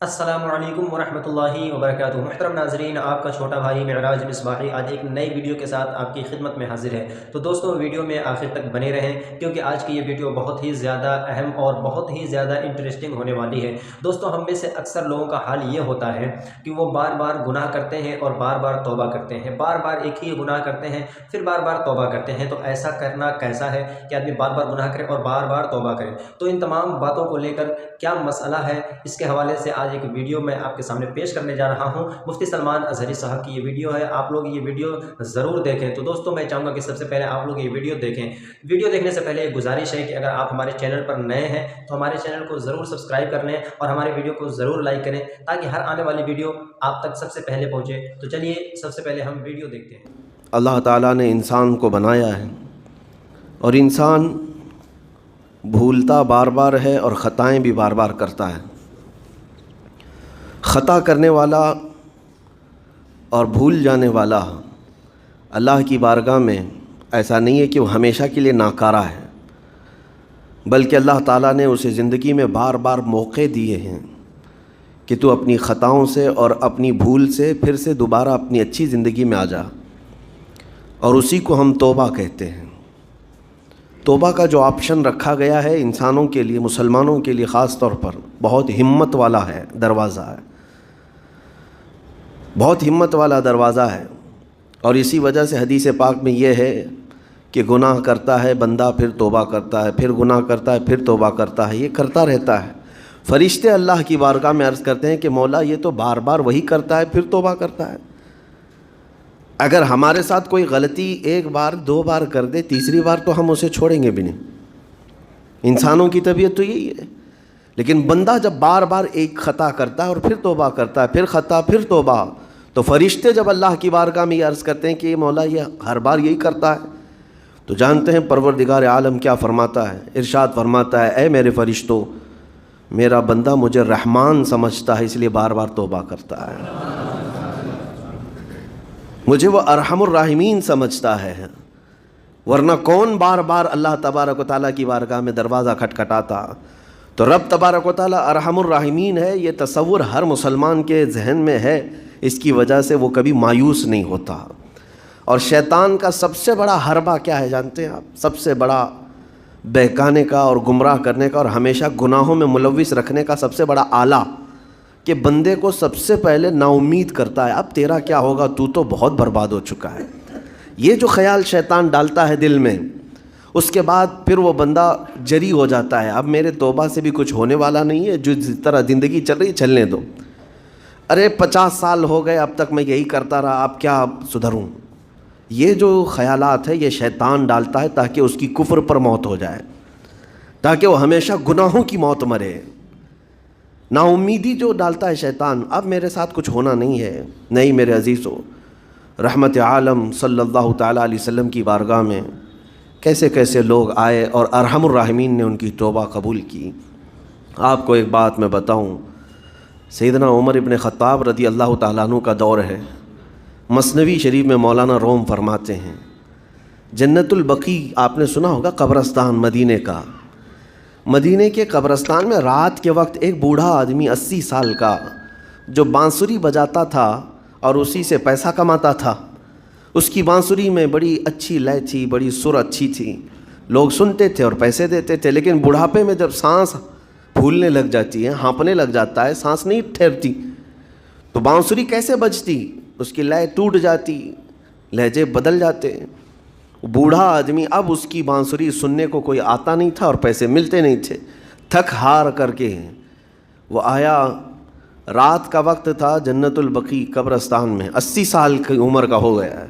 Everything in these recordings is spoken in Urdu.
السلام علیکم ورحمۃ اللہ وبرکاتہ۔ محترم ناظرین، آپ کا چھوٹا بھائی معراج مصباحی آج ایک نئی ویڈیو کے ساتھ آپ کی خدمت میں حاضر ہے۔ تو دوستوں، ویڈیو میں آخر تک بنے رہیں کیونکہ آج کی یہ ویڈیو بہت ہی زیادہ اہم اور بہت ہی زیادہ انٹرسٹنگ ہونے والی ہے۔ دوستوں، ہم میں سے اکثر لوگوں کا حال یہ ہوتا ہے کہ وہ بار بار گناہ کرتے ہیں اور بار بار توبہ کرتے ہیں، بار بار ایک ہی گناہ کرتے ہیں پھر بار بار توبہ کرتے ہیں۔ تو ایسا کرنا کیسا ہے کہ آدمی بار بار گناہ کرے اور بار بار توبہ کرے؟ تو ان تمام باتوں کو لے کر کیا مسئلہ ہے، اس کے حوالے سے آج ایک ویڈیو میں آپ کے سامنے پیش کرنے جا رہا ہوں۔ مفتی سلمان اظہری صاحب کی یہ ویڈیو ہے، آپ لوگ یہ ویڈیو ضرور دیکھیں۔ تو دوستوں، میں چاہوں گا کہ سب سے پہلے آپ لوگ یہ ویڈیو دیکھیں۔ ویڈیو دیکھنے سے پہلے ایک گزارش ہے کہ اگر آپ ہمارے چینل پر نئے ہیں تو ہمارے چینل کو ضرور سبسکرائب کر لیں اور ہمارے ویڈیو کو ضرور لائک کریں تاکہ ہر آنے والی ویڈیو آپ تک سب سے پہلے پہنچے۔ تو چلیے سب سے پہلے ہم ویڈیو دیکھتے ہیں۔ اللہ تعالیٰ نے انسان کو بنایا ہے اور انسان بھولتا بار بار ہے اور خطائیں بھی بار بار کرتا ہے۔ خطا کرنے والا اور بھول جانے والا اللہ کی بارگاہ میں ایسا نہیں ہے کہ وہ ہمیشہ کے لیے ناکارہ ہے، بلکہ اللہ تعالیٰ نے اسے زندگی میں بار بار موقع دیے ہیں کہ تو اپنی خطاؤں سے اور اپنی بھول سے پھر سے دوبارہ اپنی اچھی زندگی میں آ جا، اور اسی کو ہم توبہ کہتے ہیں۔ توبہ کا جو آپشن رکھا گیا ہے انسانوں کے لیے، مسلمانوں کے لیے خاص طور پر، بہت ہمت والا ہے دروازہ ہے، بہت ہمت والا دروازہ ہے۔ اور اسی وجہ سے حدیث پاک میں یہ ہے کہ گناہ کرتا ہے بندہ، پھر توبہ کرتا ہے، پھر گناہ کرتا ہے، پھر توبہ کرتا ہے، یہ کرتا رہتا ہے۔ فرشتے اللہ کی بارگاہ میں عرض کرتے ہیں کہ مولا یہ تو بار بار وہی کرتا ہے پھر توبہ کرتا ہے۔ اگر ہمارے ساتھ کوئی غلطی ایک بار دو بار کر دے، تیسری بار تو ہم اسے چھوڑیں گے بھی نہیں۔ انسانوں کی طبیعت تو یہی ہے، لیکن بندہ جب بار بار ایک خطا کرتا ہے اور پھر توبہ کرتا ہے، پھر خطا پھر توبہ، تو فرشتے جب اللہ کی بارگاہ میں یہ عرض کرتے ہیں کہ مولا یہ ہر بار یہی کرتا ہے، تو جانتے ہیں پروردگار عالم کیا فرماتا ہے؟ ارشاد فرماتا ہے، اے میرے فرشتوں، میرا بندہ مجھے رحمان سمجھتا ہے اس لیے بار بار توبہ کرتا ہے، مجھے وہ ارحم الراحمین سمجھتا ہے، ورنہ کون بار بار اللہ تبارک و تعالیٰ کی بارگاہ میں دروازہ کھٹکھٹاتا۔ تو رب تبارک و تعالیٰ ارحم الراحمین ہے، یہ تصور ہر مسلمان کے ذہن میں ہے، اس کی وجہ سے وہ کبھی مایوس نہیں ہوتا۔ اور شیطان کا سب سے بڑا حربہ کیا ہے جانتے ہیں آپ؟ سب سے بڑا بہکانے کا اور گمراہ کرنے کا اور ہمیشہ گناہوں میں ملوث رکھنے کا سب سے بڑا آلہ کہ بندے کو سب سے پہلے نا امید کرتا ہے، اب تیرا کیا ہوگا، تو بہت برباد ہو چکا ہے۔ یہ جو خیال شیطان ڈالتا ہے دل میں، اس کے بعد پھر وہ بندہ جری ہو جاتا ہے، اب میرے توبہ سے بھی کچھ ہونے والا نہیں ہے، جو جس طرح زندگی چل رہی چلنے دو، ارے 50 سال ہو گئے اب تک میں یہی کرتا رہا، اب کیا سدھروں۔ یہ جو خیالات ہے یہ شیطان ڈالتا ہے تاکہ اس کی کفر پر موت ہو جائے، تاکہ وہ ہمیشہ گناہوں کی موت مرے۔ نا امیدی جو ڈالتا ہے شیطان، اب میرے ساتھ کچھ ہونا نہیں ہے۔ نہیں میرے عزیزو، رحمت عالم صلی اللہ تعالیٰ علیہ وسلم کی بارگاہ میں کیسے کیسے لوگ آئے اور ارحم الراحمین نے ان کی توبہ قبول کی۔ آپ کو ایک بات میں بتاؤں، سیدنا عمر ابن خطاب رضی اللہ تعالیٰ عنہ کا دور ہے، مثنوی شریف میں مولانا روم فرماتے ہیں، جنت البقیع آپ نے سنا ہوگا، قبرستان مدینے کا، مدینے کے قبرستان میں رات کے وقت ایک بوڑھا آدمی 80 سال کا جو بانسری بجاتا تھا اور اسی سے پیسہ کماتا تھا، اس کی بانسری میں بڑی اچھی لے تھی، بڑی سر اچھی تھی، لوگ سنتے تھے اور پیسے دیتے تھے، لیکن بڑھاپے میں جب سانس پھولنے لگ جاتی ہے، ہانپنے لگ جاتا ہے، سانس نہیں ٹھہرتی، تو بانسری کیسے بجتی؟ اس کی لے ٹوٹ جاتی، لہجے بدل جاتے۔ بوڑھا آدمی، اب اس کی بانسری سننے کو کوئی آتا نہیں تھا اور پیسے ملتے نہیں تھے، تھک ہار کر کے وہ آیا، رات کا وقت تھا، جنت البقیع قبرستان میں، 80 سال کی عمر کا ہو گیا ہے،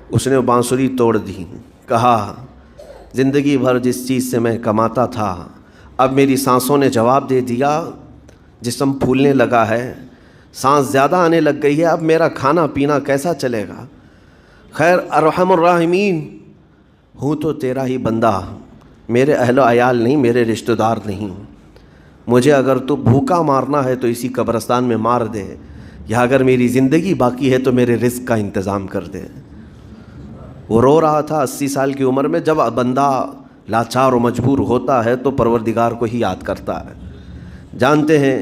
اس نے بانسری توڑ دی، کہا زندگی بھر جس چیز سے میں کماتا تھا اب میری سانسوں نے جواب دے دیا، جسم پھولنے لگا ہے، سانس زیادہ آنے لگ گئی ہے، اب میرا کھانا پینا کیسا چلے گا؟ خیر ارحم الراحمین ہوں تو تیرا ہی بندہ، میرے اہل و عیال نہیں، میرے رشتہ دار نہیں، مجھے اگر تو بھوکا مارنا ہے تو اسی قبرستان میں مار دے، یا اگر میری زندگی باقی ہے تو میرے رزق کا انتظام کر دے۔ وہ رو رہا تھا 80 سال کی عمر میں۔ جب بندہ لاچار و مجبور ہوتا ہے تو پروردگار کو ہی یاد کرتا ہے۔ جانتے ہیں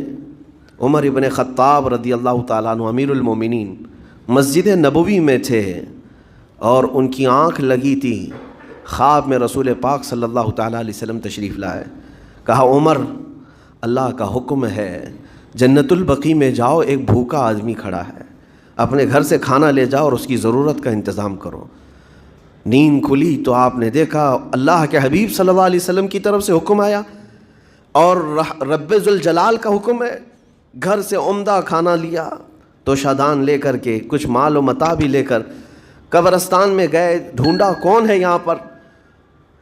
عمر ابن خطاب رضی اللہ تعالیٰ عنہ امیر المومنین مسجد نبوی میں تھے اور ان کی آنکھ لگی تھی، خواب میں رسول پاک صلی اللہ تعالیٰ علیہ وسلم تشریف لائے. کہا عمر اللہ کا حکم ہے جنت البقیع میں جاؤ، ایک بھوکا آدمی کھڑا ہے، اپنے گھر سے کھانا لے جاؤ اور اس کی ضرورت کا انتظام کرو. نیند کھلی تو آپ نے دیکھا اللہ کے حبیب صلی اللہ علیہ وسلم کی طرف سے حکم آیا اور رب ذوالجلال کا حکم ہے. گھر سے عمدہ کھانا لیا تو شادان لے کر کے کچھ مال و متاع بھی لے کر قبرستان میں گئے، ڈھونڈا کون ہے یہاں پر،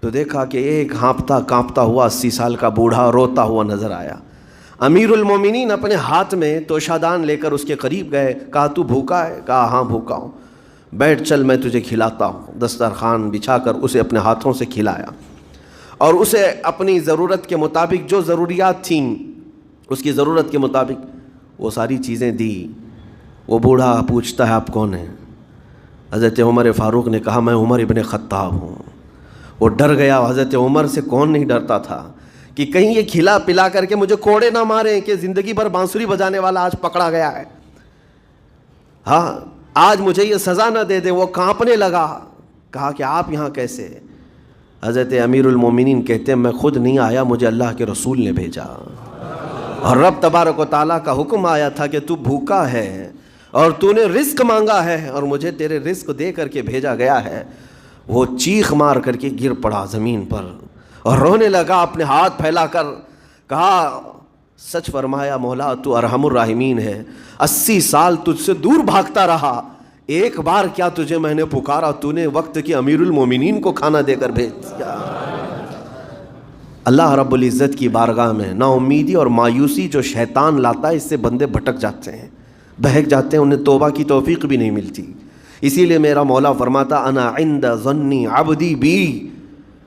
تو دیکھا کہ ایک کانپتا ہوا 80 سال کا بوڑھا روتا ہوا نظر آیا. امیر المومنین اپنے ہاتھ میں توشادان لے کر اس کے قریب گئے. کہا تو بھوکا ہے؟ کہا ہاں بھوکا ہوں. بیٹھ چل میں تجھے کھلاتا ہوں. دسترخوان بچھا کر اسے اپنے ہاتھوں سے کھلایا اور اسے اپنی ضرورت کے مطابق جو ضروریات تھیں اس کی ضرورت کے مطابق وہ ساری چیزیں دی. وہ بوڑھا پوچھتا ہے آپ کون ہیں؟ حضرت عمر فاروق نے کہا میں عمر ابن خطاب ہوں. وہ ڈر گیا. حضرت عمر سے کون نہیں ڈرتا تھا کہ کہیں یہ کھلا پلا کر کے مجھے کوڑے نہ ماریں کہ زندگی بھر بانسری بجانے والا آج پکڑا گیا ہے، ہاں آج مجھے یہ سزا نہ دے دے. وہ کانپنے لگا. کہا کہ آپ یہاں کیسے؟ حضرت امیر المومنین کہتے ہیں میں خود نہیں آیا، مجھے اللہ کے رسول نے بھیجا اور رب تبارک و تعالیٰ کا حکم آیا تھا کہ تو بھوکا ہے اور تو نے رزق مانگا ہے اور مجھے تیرے رزق دے کر کے بھیجا گیا ہے. وہ چیخ مار کر کے گر پڑا زمین پر اور رونے لگا اپنے ہاتھ پھیلا کر. کہا سچ فرمایا مولا تو ارحم الراحمین ہے، 80 سال تجھ سے دور بھاگتا رہا، ایک بار کیا تجھے میں نے پکارا، تو نے وقت کی امیر المومنین کو کھانا دے کر بھیج دیا. اللہ رب العزت کی بارگاہ میں نا امیدی اور مایوسی جو شیطان لاتا ہے اس سے بندے بھٹک جاتے ہیں، بہک جاتے ہیں، انہیں توبہ کی توفیق بھی نہیں ملتی. اسی لیے میرا مولا فرماتا انا عند ظنی عبدی بی،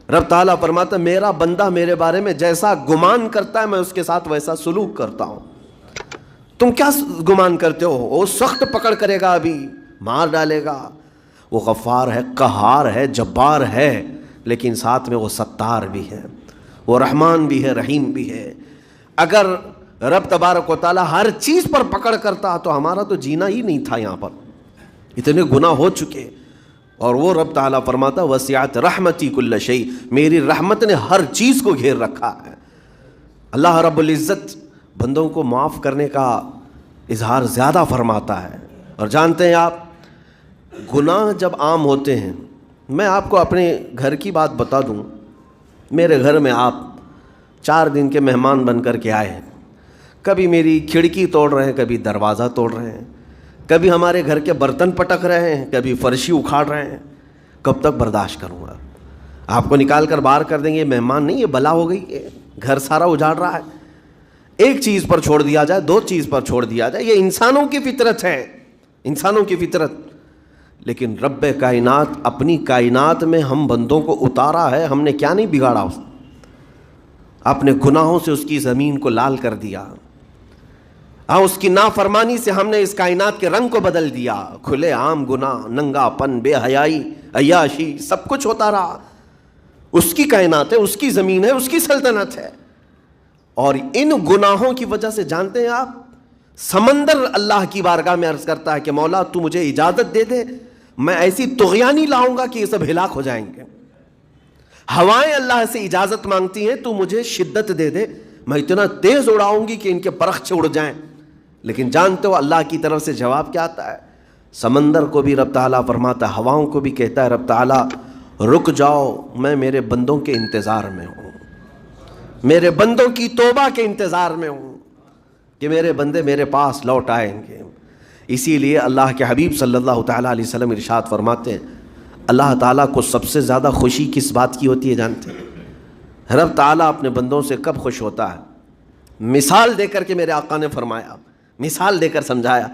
رب تعالیٰ فرماتا میرا بندہ میرے بارے میں جیسا گمان کرتا ہے میں اس کے ساتھ ویسا سلوک کرتا ہوں. تم کیا گمان کرتے ہو؟ وہ سخت پکڑ کرے گا، ابھی مار ڈالے گا. وہ غفار ہے، قہار ہے، جبار ہے، لیکن ساتھ میں وہ ستار بھی ہے، وہ رحمان بھی ہے، رحیم بھی ہے. اگر رب تبارک و تعالیٰ ہر چیز پر پکڑ کرتا تو ہمارا تو جینا ہی نہیں تھا. یہاں پر اتنے گناہ ہو چکے. اور وہ رب تعالیٰ فرماتا وسعت رحمتی کل شیء، میری رحمت نے ہر چیز کو گھیر رکھا ہے. اللہ رب العزت بندوں کو معاف کرنے کا اظہار زیادہ فرماتا ہے. اور جانتے ہیں آپ گناہ جب عام ہوتے ہیں، میں آپ کو اپنے گھر کی بات بتا دوں، میرے گھر میں آپ 4 دن کے مہمان بن کر کے آئے ہیں، کبھی میری کھڑکی توڑ رہے ہیں، کبھی دروازہ توڑ رہے ہیں، کبھی ہمارے گھر کے برتن پٹک رہے ہیں، کبھی فرشی اکھاڑ رہے ہیں. کب تک برداشت کروں گا؟ آپ کو نکال کر باہر کر دیں گے. مہمان نہیں، یہ بلا ہو گئی ہے، گھر سارا اجاڑ رہا ہے. ایک چیز پر چھوڑ دیا جائے، 2 چیز پر چھوڑ دیا جائے، یہ انسانوں کی فطرت ہے، انسانوں کی فطرت. لیکن رب کائنات اپنی کائنات میں ہم بندوں کو اتارا ہے، ہم نے کیا نہیں بگاڑا؟ اس اپنے گناہوں سے اس کی زمین کو لال کر دیا. ہاں اس کی نافرمانی سے ہم نے اس کائنات کے رنگ کو بدل دیا. کھلے عام گناہ، ننگا پن، بے حیائی، عیاشی، سب کچھ ہوتا رہا. اس کی کائنات ہے، اس کی زمین ہے، اس کی سلطنت ہے. اور ان گناہوں کی وجہ سے جانتے ہیں آپ سمندر اللہ کی بارگاہ میں عرض کرتا ہے کہ مولا تو مجھے اجازت دے دے، میں ایسی طغیانی لاؤں گا کہ یہ سب ہلاک ہو جائیں گے. ہوائیں اللہ سے اجازت مانگتی ہیں تو مجھے شدت دے دے، میں اتنا تیز اڑاؤں گی کہ ان کے پرخچے اڑ جائیں. لیکن جانتے ہو اللہ کی طرف سے جواب کیا آتا ہے؟ سمندر کو بھی رب تعالیٰ فرماتا ہے، ہواؤں کو بھی کہتا ہے رب تعالیٰ رک جاؤ، میں میرے بندوں کے انتظار میں ہوں، میرے بندوں کی توبہ کے انتظار میں ہوں کہ میرے بندے میرے پاس لوٹ آئیں گے. اسی لیے اللہ کے حبیب صلی اللہ تعالیٰ علیہ وسلم ارشاد فرماتے ہیں اللہ تعالیٰ کو سب سے زیادہ خوشی کس بات کی ہوتی ہے جانتے ہیں؟ رب تعالیٰ اپنے بندوں سے کب خوش ہوتا ہے؟ مثال دے کر کے میرے آقا نے فرمایا، مثال دے کر سمجھایا.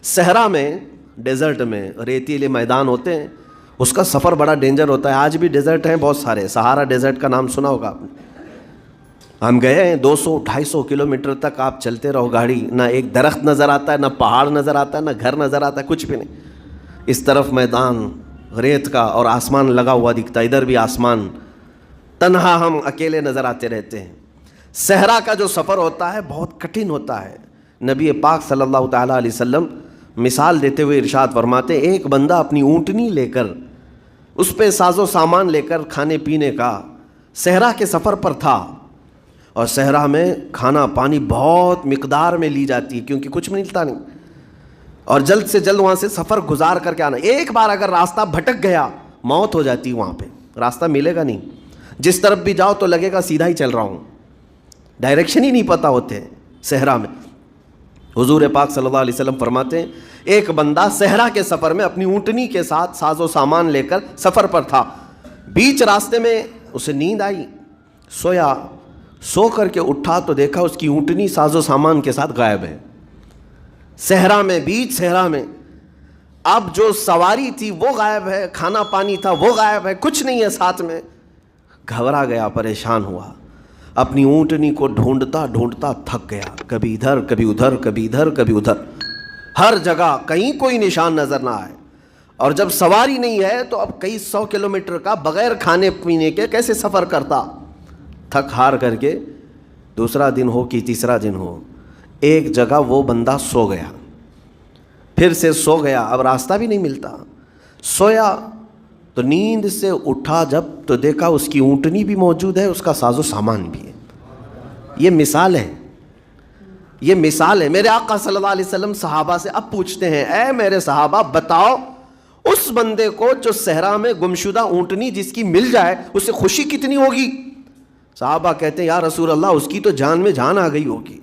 صحرا میں، ڈیزرٹ میں ریتیلے میدان ہوتے ہیں، اس کا سفر بڑا ڈینجر ہوتا ہے. آج بھی ڈیزرٹ ہیں بہت سارے، سہارا ڈیزرٹ کا نام سنا ہوگا آپ نے. ہم گئے ہیں 200-250 کلومیٹر تک آپ چلتے رہو گاڑی، نہ ایک درخت نظر آتا ہے، نہ پہاڑ نظر آتا ہے، نہ گھر نظر آتا ہے، کچھ بھی نہیں. اس طرف میدان ریت کا اور آسمان لگا ہوا دکھتا ہے، ادھر بھی آسمان، تنہا ہم اکیلے نظر آتے رہتے ہیں. صحرا کا جو سفر ہوتا ہے بہت کٹھن ہوتا ہے. نبی پاک صلی اللہ تعالیٰ علیہ وسلم مثال دیتے ہوئے ارشاد فرماتے ہیں، ایک بندہ اپنی اونٹنی لے کر، اس پہ ساز و سامان لے کر کھانے پینے کا صحرا کے سفر پر تھا، اور صحرا میں کھانا پانی بہت مقدار میں لی جاتی ہے کیونکہ کچھ ملتا نہیں، اور جلد سے جلد وہاں سے سفر گزار کر کے آنا۔ ایک بار اگر راستہ بھٹک گیا موت ہو جاتی، وہاں پہ راستہ ملے گا نہیں، جس طرف بھی جاؤ تو لگے گا سیدھا ہی چل رہا ہوں، ڈائریکشن ہی نہیں پتہ ہوتے ہیں صحرا میں۔ حضور پاک صلی اللہ علیہ وسلم فرماتے ہیں ایک بندہ صحرا کے سفر میں اپنی اونٹنی کے ساتھ ساز و سامان لے کر سفر پر تھا، بیچ راستے میں اسے نیند آئی، سویا، سو کر کے اٹھا تو دیکھا اس کی اونٹنی ساز و سامان کے ساتھ غائب ہے، صحرا میں، بیچ صحرا میں۔ اب جو سواری تھی وہ غائب ہے، کھانا پانی تھا وہ غائب ہے، کچھ نہیں ہے ساتھ میں۔ گھبرا گیا، پریشان ہوا، اپنی اونٹنی کو ڈھونڈتا ڈھونڈتا تھک گیا، کبھی ادھر کبھی ادھر، کبھی ادھر کبھی ادھر، ہر جگہ کہیں کوئی نشان نظر نہ آئے، اور جب سواری نہیں ہے تو اب کئی 100 کلومیٹر کا بغیر کھانے پینے کے کیسے سفر کرتا؟ تھک ہار کر کے دوسرا دن ہو کہ تیسرا دن ہو، ایک جگہ وہ بندہ سو گیا، پھر سے سو گیا، اب راستہ بھی نہیں ملتا، سویا تو نیند سے اٹھا جب تو دیکھا اس کی اونٹنی بھی موجود ہے، اس کا ساز و سامان بھی ہے۔ یہ مثال ہے، یہ مثال ہے۔ میرے آقا صلی اللہ علیہ وسلم صحابہ سے اب پوچھتے ہیں، اے میرے صحابہ بتاؤ اس بندے کو جو صحرا میں گمشدہ اونٹنی جس کی مل جائے اسے خوشی کتنی ہوگی؟ صحابہ کہتے ہیں یا رسول اللہ اس کی تو جان میں جان آ گئی ہوگی،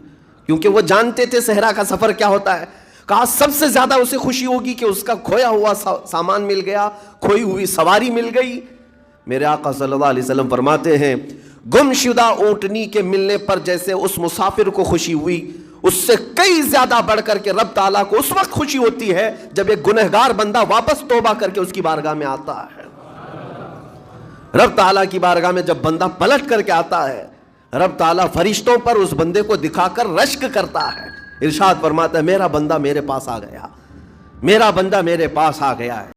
کیونکہ وہ جانتے تھے صحرا کا سفر کیا ہوتا ہے۔ کہا سب سے زیادہ اسے خوشی ہوگی کہ اس کا کھویا ہوا سامان مل گیا، کھوئی ہوئی سواری مل گئی۔ میرے آقا صلی اللہ علیہ وسلم فرماتے ہیں گمشدہ اونٹنی کے ملنے پر جیسے اس مسافر کو خوشی ہوئی، اس سے کئی زیادہ بڑھ کر کے رب تعالیٰ کو اس وقت خوشی ہوتی ہے جب ایک گنہگار بندہ واپس توبہ کر کے اس کی بارگاہ میں آتا ہے۔ رب تعالیٰ کی بارگاہ میں جب بندہ پلٹ کر کے آتا ہے، رب تعالیٰ فرشتوں پر اس بندے کو دکھا کر رشک کرتا ہے، ارشاد فرماتا ہے میرا بندہ میرے پاس آ گیا، میرا بندہ میرے پاس آ گیا ہے۔